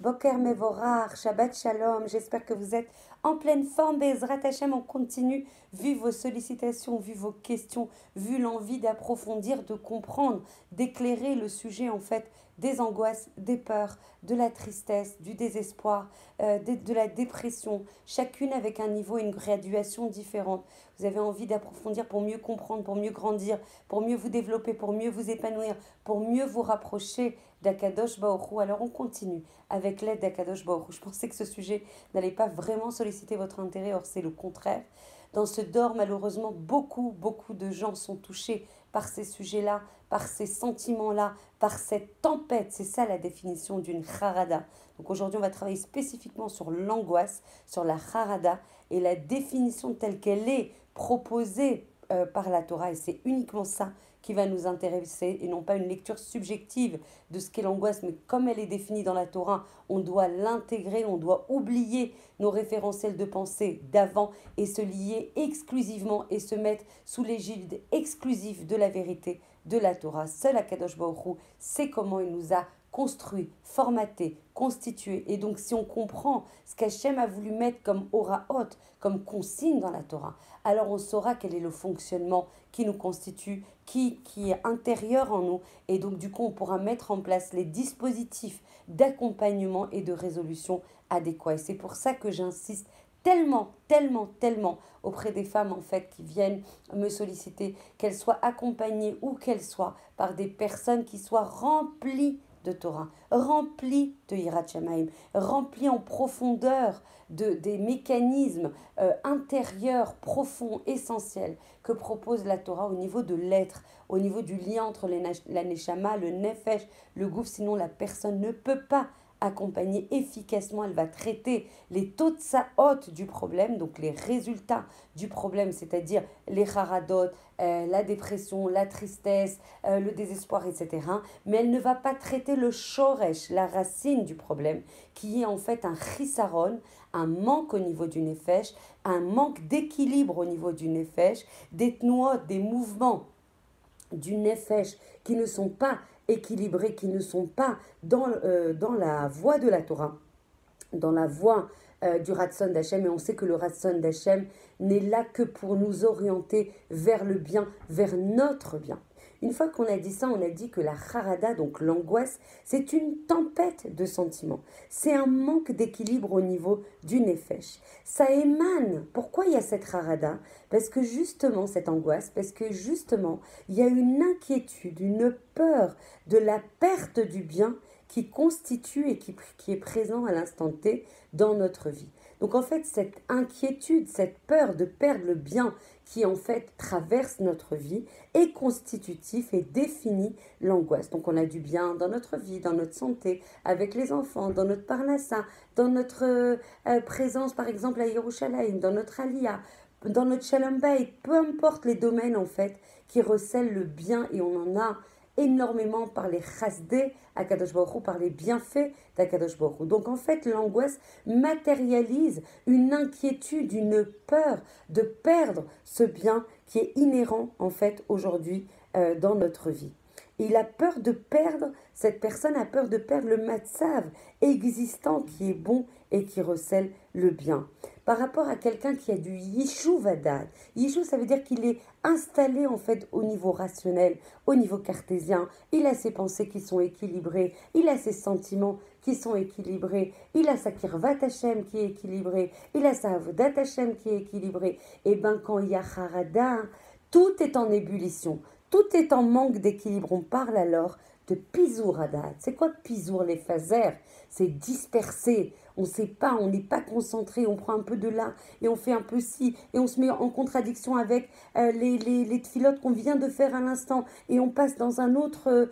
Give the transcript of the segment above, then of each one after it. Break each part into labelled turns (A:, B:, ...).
A: Boker Mevorach, Shabbat Shalom, j'espère que vous êtes en pleine forme. Bezrat Hashem, on continue, vu vos sollicitations, vu vos questions, vu l'envie d'approfondir, de comprendre, d'éclairer le sujet en fait des angoisses, des peurs, de la tristesse, du désespoir, de la dépression, chacune avec un niveau et une graduation différente. Vous avez envie d'approfondir pour mieux comprendre, pour mieux grandir, pour mieux vous développer, pour mieux vous épanouir, pour mieux vous rapprocher d'Akadosh Baruch Hu. Alors on continue avec l'aide d'Akadosh Baruch Hu. Je pensais que ce sujet n'allait pas vraiment solliciter votre intérêt, or c'est le contraire. Dans ce dor, malheureusement, beaucoup de gens sont touchés par ces sujets-là, par ces sentiments-là, par cette tempête. C'est ça la définition d'une harada. Donc aujourd'hui, on va travailler spécifiquement sur l'angoisse, sur la harada et la définition telle qu'elle est proposée par la Torah. Et c'est uniquement ça qui va nous intéresser et non pas une lecture subjective de ce qu'est l'angoisse, mais comme elle est définie dans la Torah, on doit l'intégrer, on doit oublier nos référentiels de pensée d'avant et se lier exclusivement et se mettre sous l'égide exclusive de la vérité de la Torah. Seul Akadosh Baruch Hu sait comment il nous a construit, formaté, constitué. Et donc si on comprend ce qu'Hachem a voulu mettre comme oraot, comme consigne dans la Torah, alors on saura quel est le fonctionnement qui nous constitue, qui est intérieur en nous. Et donc du coup on pourra mettre en place les dispositifs d'accompagnement et de résolution adéquats. Et c'est pour ça que j'insiste tellement auprès des femmes en fait qui viennent me solliciter, qu'elles soient accompagnées ou qu'elles soient par des personnes qui soient remplies de Torah, remplies de Yirat Shamayim, remplies en profondeur des mécanismes intérieurs, profonds, essentiels que propose la Torah au niveau de l'être, au niveau du lien entre la Neshama, le Nefesh, le Gouf, sinon la personne ne peut pas accompagner efficacement, elle va traiter les taux de sa hôte du problème, donc les résultats du problème, c'est-à-dire les haradot, la dépression, la tristesse, le désespoir, etc. Mais elle ne va pas traiter le shoresh, la racine du problème, qui est en fait un chisaron, un manque au niveau du nefesh, un manque d'équilibre au niveau du nefesh, des tnuot, des mouvements du nefesh qui ne sont pas équilibrés, qui ne sont pas dans la voie de la Torah, dans la voie du Ratson d'Hachem. Et on sait que le Ratson d'Hachem n'est là que pour nous orienter vers le bien, vers notre bien. Une fois qu'on a dit ça, on a dit que la harada, donc l'angoisse, c'est une tempête de sentiments. C'est un manque d'équilibre au niveau du nefesh. Ça émane. Pourquoi il y a cette harada? Parce que justement, cette angoisse, parce que justement, il y a une inquiétude, une peur de la perte du bien qui constitue et qui est présent à l'instant T dans notre vie. Donc en fait, cette inquiétude, cette peur de perdre le bien qui en fait traverse notre vie est constitutif et définit l'angoisse. Donc on a du bien dans notre vie, dans notre santé, avec les enfants, dans notre parnassa, dans notre présence par exemple à Yerushalayim, dans notre aliyah, dans notre shalom bayit, peu importe les domaines en fait qui recèlent le bien, et on en a énormément par les chasdés Akadosh Baruch Hu, par les bienfaits d'Akadosh Baruch Hu. Donc en fait, l'angoisse matérialise une inquiétude, une peur de perdre ce bien qui est inhérent en fait aujourd'hui dans notre vie. Il a peur de perdre, cette personne a peur de perdre le matzav existant qui est bon et qui recèle le bien. Par rapport à quelqu'un qui a du yishuv hadad, yishuv ça veut dire qu'il est installé en fait au niveau rationnel, au niveau cartésien, il a ses pensées qui sont équilibrées, il a ses sentiments qui sont équilibrés, il a sa kirvat Hashem qui est équilibrée, il a sa avodat Hashem qui est équilibrée. Et bien quand il y a harada, tout est en ébullition. Tout est en manque d'équilibre. On parle alors de pizour hadat. C'est quoi pizour les phasers? C'est dispersé. On ne sait pas, on n'est pas concentré. On prend un peu de là et on fait un peu ci. Et on se met en contradiction avec les tfilotes qu'on vient de faire à l'instant. Et on passe dans un autre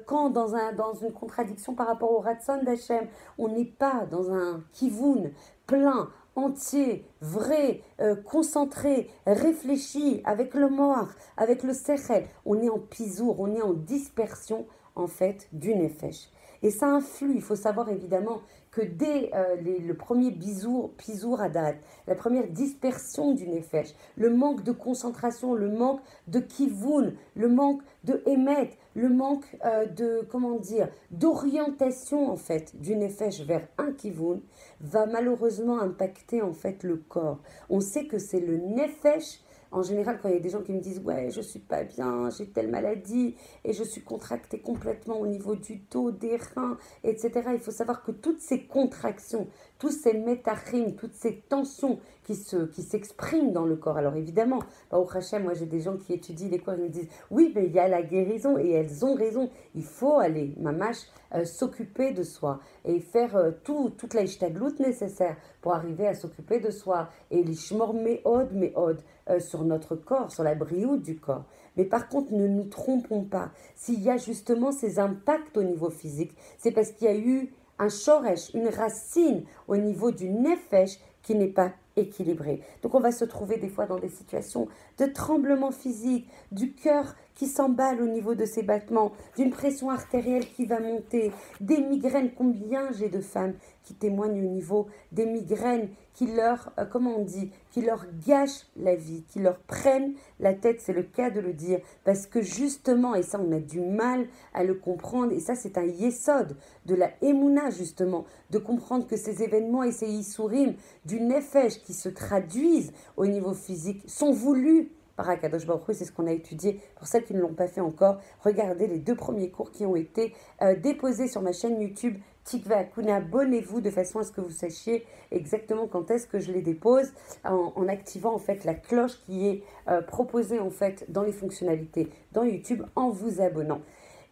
A: camp, dans une contradiction par rapport au Ratson d'Hachem. On n'est pas dans un kivoun plein, entier, vrai, concentré, réfléchi, avec le moar, avec le sechel. On est en pizour, on est en dispersion en fait du nefesh. Et ça influe. Il faut savoir évidemment que dès le premier pisour à date, la première dispersion du nefesh, le manque de concentration, le manque de kivun, le manque de émet, le manque de, comment dire, d'orientation en fait du nefesh vers un kivun va malheureusement impacter en fait le corps. On sait que c'est le nefesh. En général, quand il y a des gens qui me disent ouais, je suis pas bien, j'ai telle maladie et je suis contracté complètement au niveau du dos, des reins, etc. Il faut savoir que toutes ces contractions, tous ces métachim, toutes ces tensions qui s'expriment dans le corps. Alors évidemment, au Hachem, moi j'ai des gens qui étudient les corps, ils me disent oui, mais il y a la guérison et elles ont raison. Il faut aller, mamash, s'occuper de soi et faire toute la ishtaglout nécessaire pour arriver à s'occuper de soi et l'ishmor méod, sur notre corps, sur la brioute du corps. Mais par contre, ne nous trompons pas. S'il y a justement ces impacts au niveau physique, c'est parce qu'il y a eu un shoresh, une racine au niveau du nefesh qui n'est pas équilibré. Donc on va se trouver des fois dans des situations de tremblement physique, du cœur qui s'emballe au niveau de ses battements, d'une pression artérielle qui va monter, des migraines. Combien j'ai de femmes qui témoignent au niveau des migraines qui leur, comment on dit, qui leur gâchent la vie, qui leur prennent la tête, c'est le cas de le dire, parce que justement, et ça on a du mal à le comprendre, et ça c'est un yesod de la émouna justement, de comprendre que ces événements et ces yissourim du nefesh qui se traduisent au niveau physique sont voulus par Akadosh Baruch Hu. C'est ce qu'on a étudié. Pour celles qui ne l'ont pas fait encore, regardez les 2 premiers cours qui ont été déposés sur ma chaîne YouTube Tikva Akuna. Abonnez-vous de façon à ce que vous sachiez exactement quand est-ce que je les dépose en activant en fait la cloche qui est proposée en fait dans les fonctionnalités dans YouTube en vous abonnant.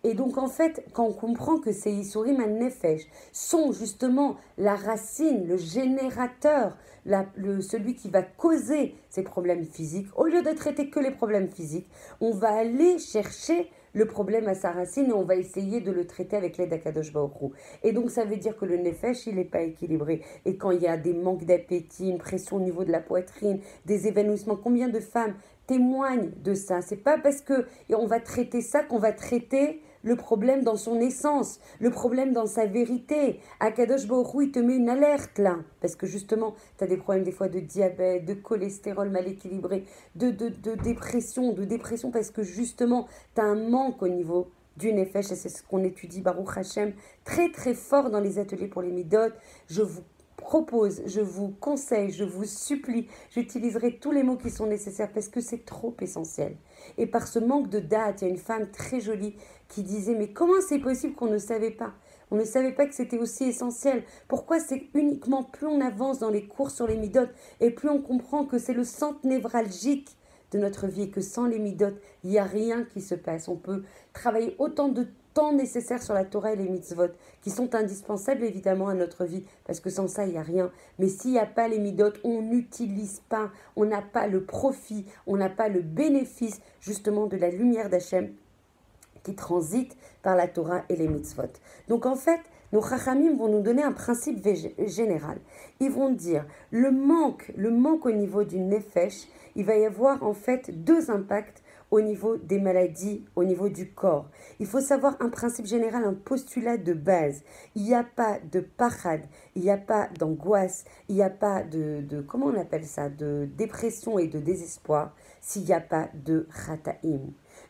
A: Et donc, en fait, quand on comprend que ces Issourim al-Nefesh sont justement la racine, le générateur, celui qui va causer ces problèmes physiques, au lieu de traiter que les problèmes physiques, on va aller chercher le problème à sa racine et on va essayer de le traiter avec l'aide d'Akadosh Baruch Hu. Et donc, ça veut dire que le Nefesh, il n'est pas équilibré. Et quand il y a des manques d'appétit, une pression au niveau de la poitrine, des évanouissements, combien de femmes témoignent de ça? C'est pas parce que on va traiter ça qu'on va traiter le problème dans son essence, le problème dans sa vérité. Akadosh Baruch Hu, il te met une alerte là, parce que justement, tu as des problèmes des fois de diabète, de cholestérol mal équilibré, de dépression, parce que justement, tu as un manque au niveau du nefesh, et c'est ce qu'on étudie, Baruch Hashem, très très fort dans les ateliers pour les midot. Je vous propose, je vous conseille, je vous supplie, j'utiliserai tous les mots qui sont nécessaires parce que c'est trop essentiel. Et par ce manque de date, il y a une femme très jolie qui disait mais comment c'est possible qu'on ne savait pas? On ne savait pas que c'était aussi essentiel. Pourquoi c'est uniquement plus on avance dans les cours sur les midotes et plus on comprend que c'est le centre névralgique de notre vie et que sans les midotes, il n'y a rien qui se passe. On peut travailler autant de temps nécessaire sur la Torah et les mitzvot, qui sont indispensables évidemment à notre vie, parce que sans ça, il n'y a rien. Mais s'il n'y a pas les midot, on n'utilise pas, on n'a pas le profit, on n'a pas le bénéfice justement de la lumière d'Hachem qui transite par la Torah et les mitzvot. Donc en fait, nos chachamim vont nous donner un principe général. Ils vont dire, le manque au niveau du nefesh, il va y avoir en fait 2 impacts au niveau des maladies, au niveau du corps. Il faut savoir un principe général, un postulat de base. Il n'y a pas de pachad, il n'y a pas d'angoisse, il n'y a pas comment on appelle ça, de dépression et de désespoir, s'il n'y a pas de chataim.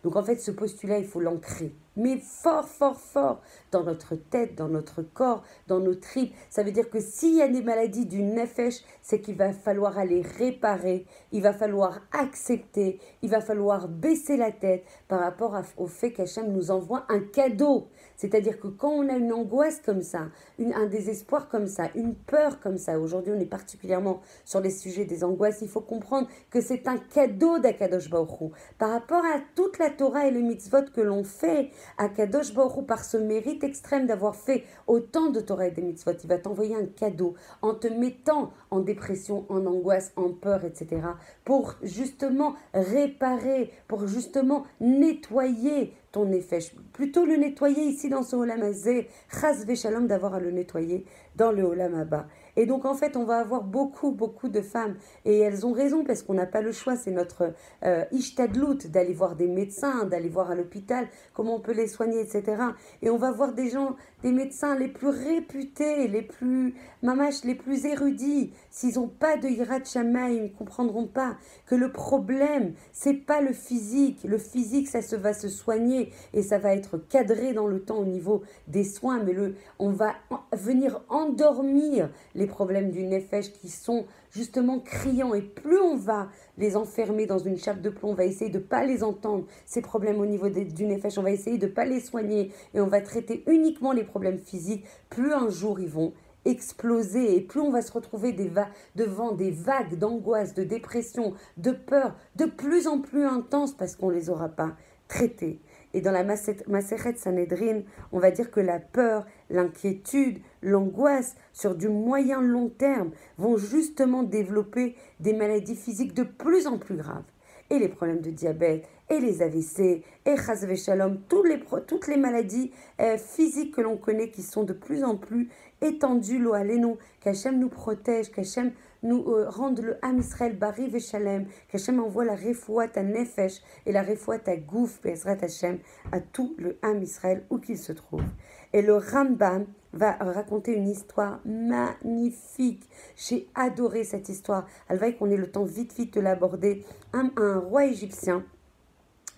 A: Donc en fait, ce postulat, il faut l'ancrer, mais fort, fort, fort, dans notre tête, dans notre corps, dans nos tripes. Ça veut dire que s'il y a des maladies du nefesh, c'est qu'il va falloir aller réparer, il va falloir accepter, il va falloir baisser la tête par rapport au fait qu'Hachem nous envoie un cadeau. C'est-à-dire que quand on a une angoisse comme ça, un désespoir comme ça, une peur comme ça, aujourd'hui on est particulièrement sur les sujets des angoisses, il faut comprendre que c'est un cadeau d'Akadosh Baruch Hu. Par rapport à toute la Torah et les mitzvot que l'on fait, Akadosh Baruch Hu, par ce mérite extrême d'avoir fait autant de Torah et des mitzvot, il va t'envoyer un cadeau en te mettant en dépression, en angoisse, en peur, etc. pour justement réparer, pour justement nettoyer ton nefesh. Plutôt le nettoyer ici dans ce Olam Hazé, chas v'shalom, d'avoir à le nettoyer dans le Olam Haba. Et donc en fait, on va avoir beaucoup, beaucoup de femmes. Et elles ont raison parce qu'on n'a pas le choix. C'est notre ishtadlout d'aller voir des médecins, d'aller voir à l'hôpital, comment on peut les soigner, etc. Et on va voir des gens, des médecins les plus réputés, les plus mamash, les plus érudits. S'ils n'ont pas de hirat shamaï, ils ne comprendront pas que le problème, c'est pas le physique. Le physique, ça va se soigner et ça va être cadré dans le temps au niveau des soins. Mais on va venir endormir les problèmes du nefesh qui sont justement criants. Et plus on va les enfermer dans une chape de plomb, on va essayer de ne pas les entendre, ces problèmes au niveau du nefesh, on va essayer de ne pas les soigner et on va traiter uniquement les problèmes physiques, plus un jour ils vont exploser et plus on va se retrouver devant des vagues d'angoisse, de dépression, de peur de plus en plus intenses parce qu'on ne les aura pas traités. Et dans la Masechet Sanhedrin, on va dire que la peur, l'inquiétude, l'angoisse sur du moyen long terme vont justement développer des maladies physiques de plus en plus graves. Et les problèmes de diabète, et les AVC, et chas v'shalom, toutes les maladies physiques que l'on connaît qui sont de plus en plus étendues, lo alenu, qu'Hachem nous protège, qu'Hachem nous rende le Am Israël bari v'shalem, qu'Hachem envoie la refouat à nefesh et la refouat à gouf, be'ezrat Hachem, à tout le Am Israël où qu'il se trouve. Et le Rambam va raconter une histoire magnifique. J'ai adoré cette histoire. Elle va qu'on ait le temps vite de l'aborder. Un roi égyptien,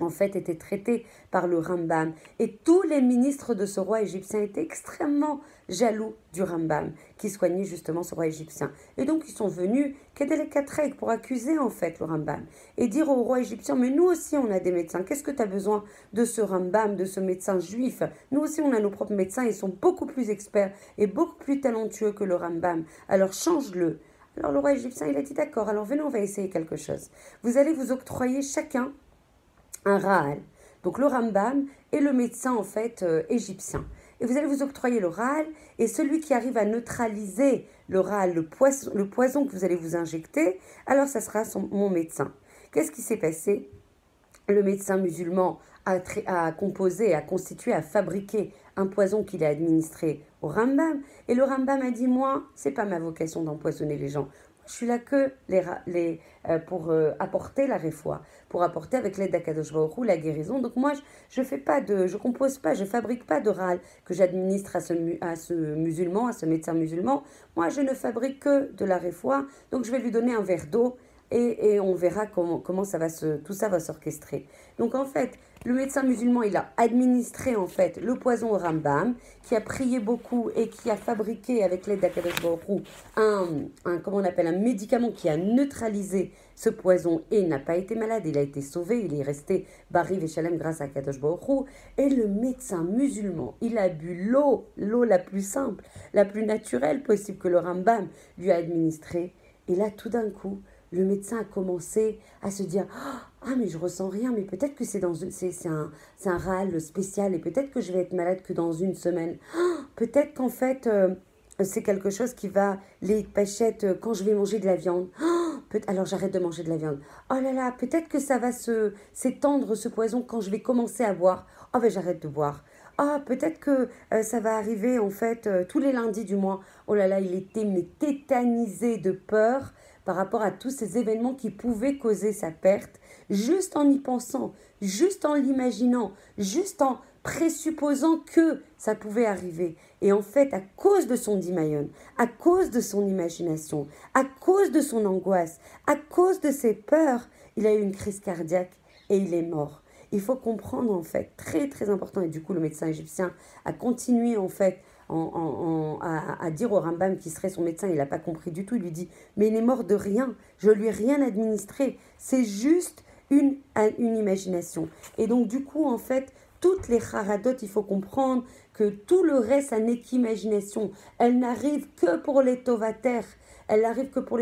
A: en fait, était traité par le Rambam. Et tous les ministres de ce roi égyptien étaient extrêmement jaloux du Rambam, qui soignait justement ce roi égyptien. Et donc, ils sont venus, Kedelekatrek, pour accuser en fait le Rambam. Et dire au roi égyptien, mais nous aussi, on a des médecins. Qu'est-ce que tu as besoin de ce Rambam, de ce médecin juif? Nous aussi, on a nos propres médecins. Ils sont beaucoup plus experts et beaucoup plus talentueux que le Rambam. Alors, change-le. Alors, le roi égyptien, il a dit, d'accord, alors venez, on va essayer quelque chose. Vous allez vous octroyer chacun un Raal, donc le Rambam et le médecin en fait égyptien. Et vous allez vous octroyer le Raal et celui qui arrive à neutraliser le Raal, le poison que vous allez vous injecter, alors ça sera mon médecin. Qu'est-ce qui s'est passé? Le médecin musulman a composé, a constitué, a fabriqué un poison qu'il a administré au Rambam. Et le Rambam a dit, moi, c'est pas ma vocation d'empoisonner les gens. Je suis là que pour apporter la réfoua, pour apporter avec l'aide d'Akadosh Baruch Hu la guérison. Donc moi, je compose pas, je fabrique pas de Raal que j'administre à ce musulman, à ce médecin musulman. Moi, je ne fabrique que de la réfoua. Donc je vais lui donner un verre d'eau et on verra comment tout ça va s'orchestrer. Donc en fait, le médecin musulman, il a administré en fait le poison au Rambam, qui a prié beaucoup et qui a fabriqué avec l'aide d'Akadosh Baruch Hu un médicament qui a neutralisé ce poison et il n'a pas été malade, il a été sauvé, il est resté bari v'shalem grâce à Akadosh Baruch Hu. Et le médecin musulman, il a bu l'eau la plus simple, la plus naturelle possible que le Rambam lui a administrée. Et là, tout d'un coup, le médecin a commencé à se dire « Ah, mais je ressens rien, mais peut-être que c'est un Raal spécial et peut-être que je vais être malade que dans une semaine. Peut-être qu'en fait, c'est quelque chose qui va les pachettes quand je vais manger de la viande. Alors j'arrête de manger de la viande. Oh là là, peut-être que ça va s'étendre ce poison quand je vais commencer à boire. Oh ben j'arrête de boire. Ah, peut-être que ça va arriver en fait tous les lundis du mois. Oh là là, il était tétanisé de peur par rapport à tous ces événements qui pouvaient causer sa perte, juste en y pensant, juste en l'imaginant, juste en présupposant que ça pouvait arriver. Et en fait, à cause de son dimayon, à cause de son imagination, à cause de son angoisse, à cause de ses peurs, il a eu une crise cardiaque et il est mort. Il faut comprendre en fait, très très important, et du coup le médecin égyptien a continué en fait à dire au Rambam qui serait son médecin, il n'a pas compris du tout, il lui dit « Mais il est mort de rien, je lui ai rien administré, c'est juste une imagination. » Et donc du coup en fait, toutes les haradot, il faut comprendre que tout le reste, ça n'est qu'imagination. Elle n'arrive que pour les tovater, elle n'arrive que pour les